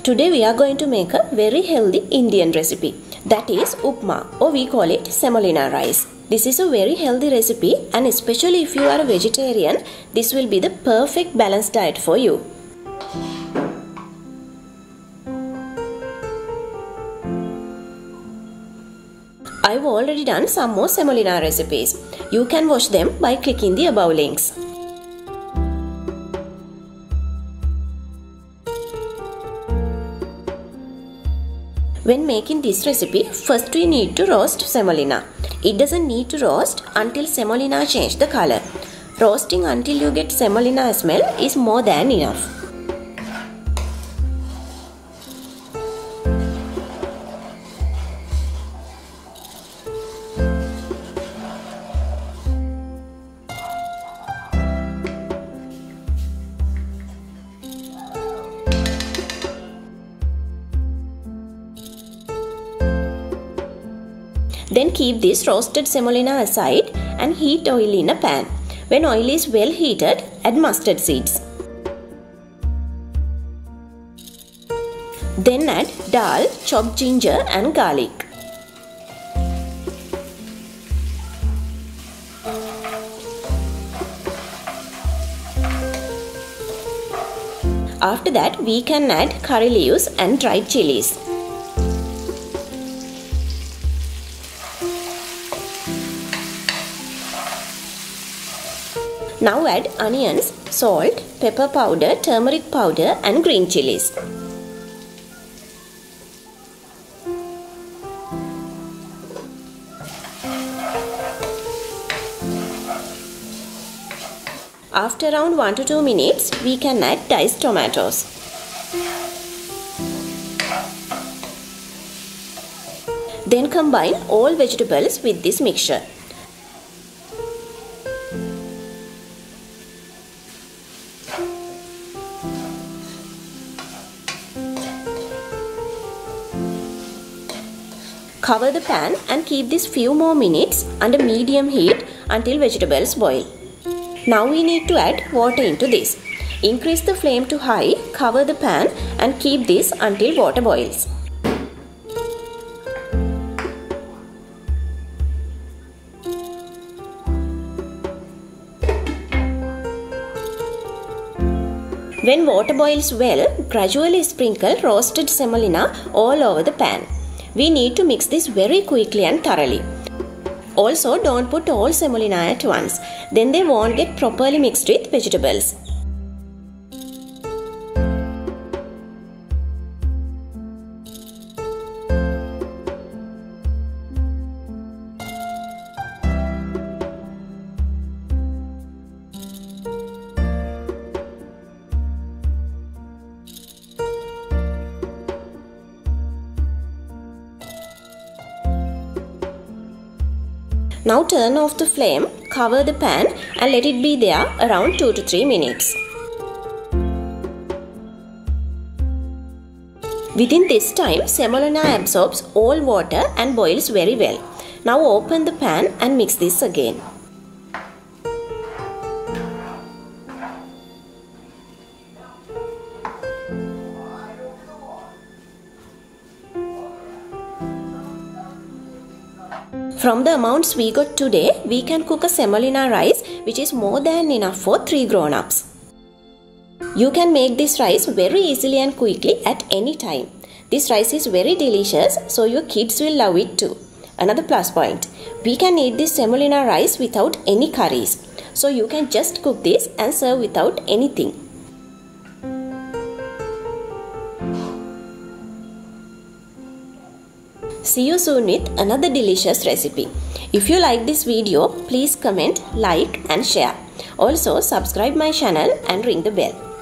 Today we are going to make a very healthy Indian recipe. That is Upma, or we call it Semolina Rice. This is a very healthy recipe, and especially if you are a vegetarian, this will be the perfect balanced diet for you. I've already done some more semolina recipes. You can watch them by clicking the above links. When making this recipe, first we need to roast semolina. It doesn't need to roast until semolina change the color. Roasting until you get semolina smell is more than enough. Then keep this roasted semolina aside and heat oil in a pan. When oil is well heated, add mustard seeds. Then add dal, chopped ginger and garlic. After that, we can add curry leaves and dried chilies. Now add onions, salt, pepper powder, turmeric powder and green chilies. After around 1 to 2 minutes, we can add diced tomatoes. Then combine all vegetables with this mixture. Cover the pan and keep this few more minutes under medium heat until vegetables boil. Now we need to add water into this. Increase the flame to high, cover the pan and keep this until water boils. When water boils well, gradually sprinkle roasted semolina all over the pan. We need to mix this very quickly and thoroughly. Also, don't put all semolina at once, then they won't get properly mixed with vegetables. Now turn off the flame, cover the pan and let it be there around 2 to 3 minutes. Within this time, semolina absorbs all water and boils very well. Now open the pan and mix this again. From the amounts we got today, we can cook a semolina rice which is more than enough for 3 grown-ups. You can make this rice very easily and quickly at any time. This rice is very delicious, so your kids will love it too. Another plus point, we can eat this semolina rice without any curries. So you can just cook this and serve without anything. See you soon with another delicious recipe. If you like this video, please comment, like and share. Also subscribe my channel and ring the bell.